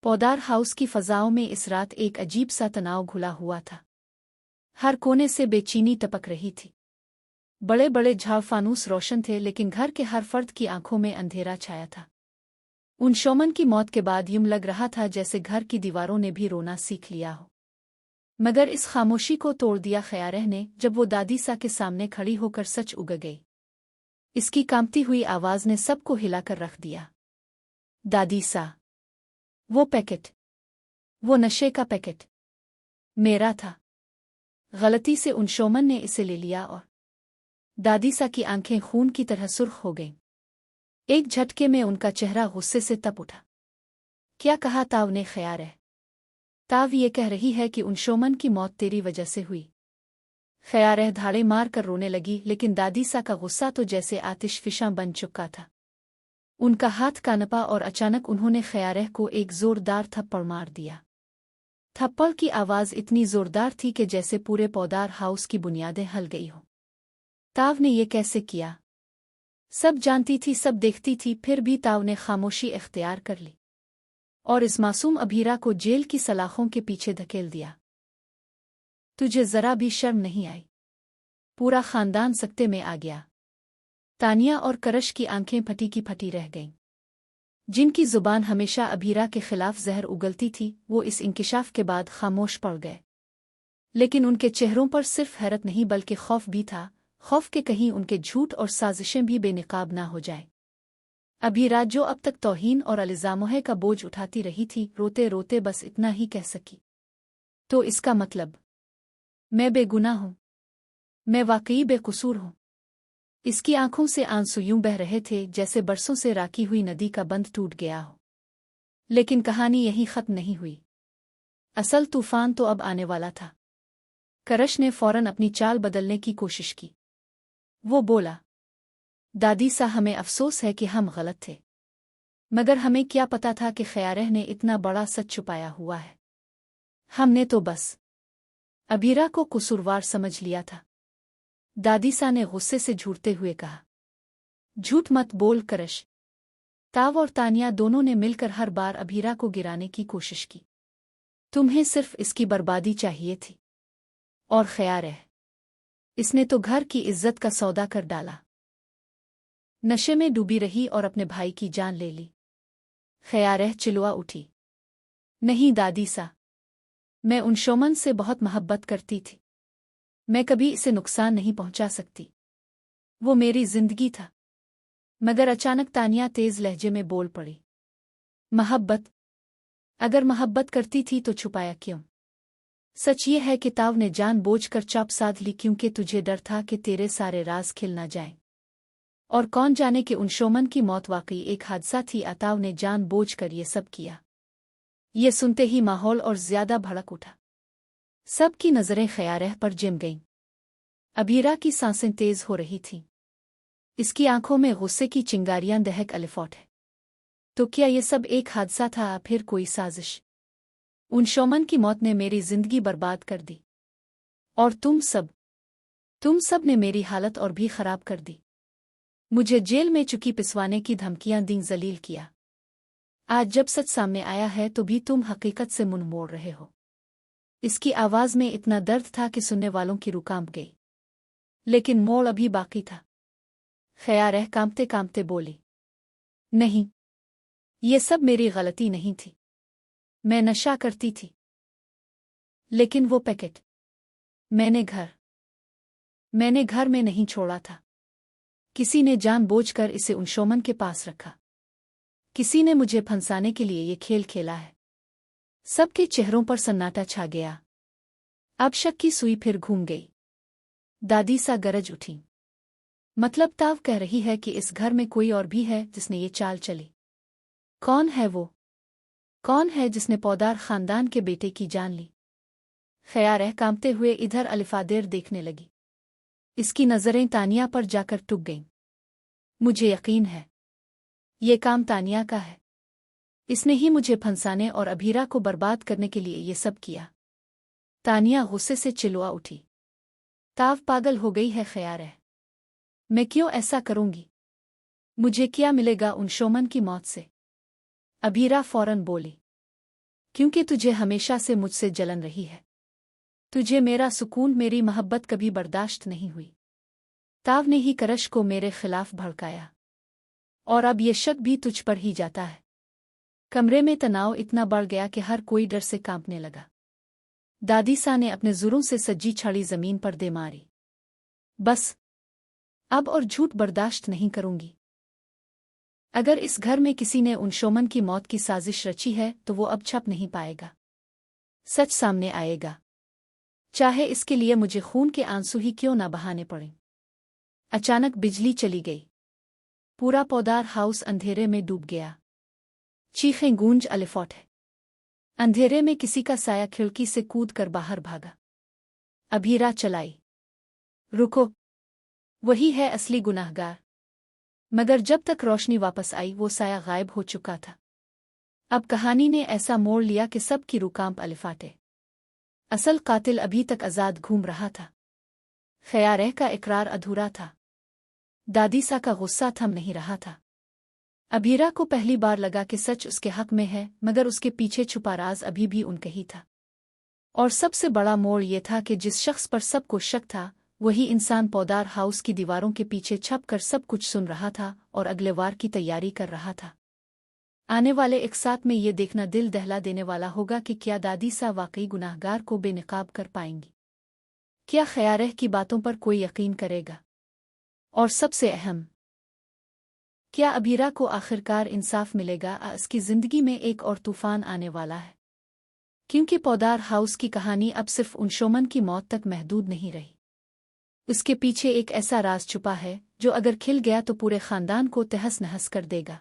पौदार house की फ़ज़ाओं में इस रात एक अजीब सा तनाव घुला हुआ था। हर कोने से बेचैनी टपक रही थी। बड़े बड़े झाड़ फानूस रोशन थे, लेकिन घर के हर फर्द की आंखों में अंधेरा छाया था। उन शोमन की मौत के बाद यूं लग रहा था जैसे घर की दीवारों ने भी रोना सीख लिया हो। मगर इस खामोशी को तोड़ दिया ख़यारह ने, जब वो दादी सा के सामने खड़ी होकर सच उग गई। इसकी कांपती हुई आवाज़ ने सबको हिलाकर रख दिया। दादी सा, वो पैकेट, वो नशे का पैकेट मेरा था। गलती से उन शोमन ने इसे ले लिया। और दादी सा की आंखें खून की तरह सुर्ख हो गईं। एक झटके में उनका चेहरा गुस्से से तप उठा। क्या कहा ताव ने ख़यारह? ताव ये कह रही है कि उन शोमन की मौत तेरी वजह से हुई। ख़यारह धाड़े मार कर रोने लगी, लेकिन दादी सा का गुस्सा तो जैसे आतिश फिशां बन चुका था। उनका हाथ कांपा और अचानक उन्होंने ख़यारह को एक ज़ोरदार थप्पड़ मार दिया। थप्पड़ की आवाज़ इतनी ज़ोरदार थी कि जैसे पूरे पौदार हाउस की बुनियादें हिल गई हों। ताव ने ये कैसे किया? सब जानती थी, सब देखती थी, फिर भी ताव ने खामोशी इख्तियार कर ली और इस मासूम अभीरा को जेल की सलाखों के पीछे धकेल दिया। तुझे ज़रा भी शर्म नहीं आई? पूरा ख़ानदान सकते में आ गया। तानिया और करश की आंखें फटी की फटी रह गईं। जिनकी ज़ुबान हमेशा अभीरा के खिलाफ जहर उगलती थी, वो इस इंकिशाफ के बाद खामोश पड़ गए। लेकिन उनके चेहरों पर सिर्फ हैरत नहीं बल्कि खौफ भी था। खौफ के कहीं उनके झूठ और साजिशें भी बेनकाब ना हो जाए। अभीरा जो अब तक तौहीन और इल्ज़ामों का बोझ उठाती रही थी, रोते रोते बस इतना ही कह सकी, तो इसका मतलब मैं बेगुनाह हूँ, मैं वाकई बेकसूर हूँ। इसकी आंखों से आंसू यूं बह रहे थे जैसे बरसों से राखी हुई नदी का बंध टूट गया हो। लेकिन कहानी यहीं खत्म नहीं हुई। असल तूफान तो अब आने वाला था। करश ने फौरन अपनी चाल बदलने की कोशिश की। वो बोला, दादी सा, हमें अफसोस है कि हम गलत थे, मगर हमें क्या पता था कि ख़यारह ने इतना बड़ा सच छुपाया हुआ है। हमने तो बस अभीरा को कसूरवार समझ लिया था। दादी सा ने गुस्से से झूरते हुए कहा। झूठ मत बोल करश। ताव और तानिया दोनों ने मिलकर हर बार अभीरा को गिराने की कोशिश की। तुम्हें सिर्फ इसकी बर्बादी चाहिए थी। और ख़यारह, इसने तो घर की इज्जत का सौदा कर डाला। नशे में डूबी रही और अपने भाई की जान ले ली। ख़यारह चिल्ला उठी। नहीं दादी सा, मैं उन शोमन से बहुत मोहब्बत करती थी। मैं कभी इसे नुकसान नहीं पहुंचा सकती। वो मेरी जिंदगी था। मगर अचानक तानिया तेज लहजे में बोल पड़ी। मोहब्बत? अगर मोहब्बत करती थी तो छुपाया क्यों? सच ये है कि ताव ने जानबूझकर चाप साध ली, क्योंकि तुझे डर था कि तेरे सारे राज खिल ना जाएं। और कौन जाने कि उन शोमन की मौत वाकई एक हादसा थी। ताव ने जानबूझकर ये सब किया। ये सुनते ही माहौल और ज्यादा भड़क उठा। सबकी नजरें ख़यारह पर जिम गईं। अभीरा की सांसें तेज हो रही थीं। इसकी आंखों में गुस्से की चिंगारियां दहक अलिफौट है। तो क्या ये सब एक हादसा था, फिर कोई साजिश? उन शोमन की मौत ने मेरी जिंदगी बर्बाद कर दी। और तुम सब ने मेरी हालत और भी खराब कर दी। मुझे जेल में चुकी पिसवाने की धमकियां दी, जलील किया। आज जब सच सामने आया है तो भी तुम हकीकत से मुंह मोड़ रहे हो। इसकी आवाज में इतना दर्द था कि सुनने वालों की रूह कांप गई। लेकिन मोड़ अभी बाकी था। ख़यारह कांपते कांपते बोली, नहीं, ये सब मेरी गलती नहीं थी। मैं नशा करती थी। लेकिन वो पैकेट मैंने घर में नहीं छोड़ा था। किसी ने जानबूझकर इसे उन शोमन के पास रखा। किसी ने मुझे फंसाने के लिए ये खेल खेला है। सबके चेहरों पर सन्नाटा छा गया। अब शक की सुई फिर घूम गई। दादी सा गरज उठी। मतलब ताव कह रही है कि इस घर में कोई और भी है जिसने ये चाल चली? कौन है वो? कौन है जिसने पौदार खानदान के बेटे की जान ली? ख़यारह कांपते हुए इधर अलिफादेर देखने लगी। इसकी नज़रें तानिया पर जाकर टूट गईं। मुझे यकीन है, ये काम तानिया का है। इसने ही मुझे फंसाने और अभीरा को बर्बाद करने के लिए ये सब किया। तानिया गुस्से से चिल्ला उठी। ताव पागल हो गई है ख़यारह। मैं क्यों ऐसा करूंगी? मुझे क्या मिलेगा उन शोमन की मौत से? अभीरा फौरन बोली। क्योंकि तुझे हमेशा से मुझसे जलन रही है। तुझे मेरा सुकून, मेरी मोहब्बत कभी बर्दाश्त नहीं हुई। ताव ने ही करश को मेरे खिलाफ भड़काया, और अब ये शक भी तुझ पर ही जाता है। कमरे में तनाव इतना बढ़ गया कि हर कोई डर से कांपने लगा। दादीसा ने अपने ज़ुरों से सज्जी छड़ी जमीन पर दे मारी। बस, अब और झूठ बर्दाश्त नहीं करूंगी। अगर इस घर में किसी ने अंशुमन की मौत की साजिश रची है तो वो अब छप नहीं पाएगा। सच सामने आएगा, चाहे इसके लिए मुझे खून के आंसू ही क्यों ना बहाने पड़ें। अचानक बिजली चली गई। पूरा पौधार हाउस अंधेरे में डूब गया। चीखें गूंज अलिफौट है। अंधेरे में किसी का साया खिड़की से कूद कर बाहर भागा। अभीरा चलाई, रुको, वही है असली गुनाहगार। मगर जब तक रोशनी वापस आई वो साया गायब हो चुका था। अब कहानी ने ऐसा मोड़ लिया कि सब की रूह कांप अलिफाटे। असल कातिल अभी तक आज़ाद घूम रहा था। खयारेह का इकरार अधूरा था। दादीसा का गुस्सा थम नहीं रहा था। अभीरा को पहली बार लगा कि सच उसके हक में है, मगर उसके पीछे छुपा राज अभी भी उनका ही था। और सबसे बड़ा मोड़ ये था कि जिस शख्स पर सबको शक था वही इंसान पौधार हाउस की दीवारों के पीछे छप कर सब कुछ सुन रहा था और अगले वार की तैयारी कर रहा था। आने वाले एक साथ में ये देखना दिल दहला देने वाला होगा कि क्या दादीसा वाकई गुनाहगार को बेनकाब कर पाएंगी। क्या खयारेह की बातों पर कोई यकीन करेगा? और सबसे अहम, क्या अभीरा को आखिरकार इंसाफ मिलेगा? इसकी जिंदगी में एक और तूफान आने वाला है, क्योंकि पौधार हाउस की कहानी अब सिर्फ अंशुमन की मौत तक महदूद नहीं रही। उसके पीछे एक ऐसा राज छुपा है जो अगर खिल गया तो पूरे खानदान को तहस नहस कर देगा।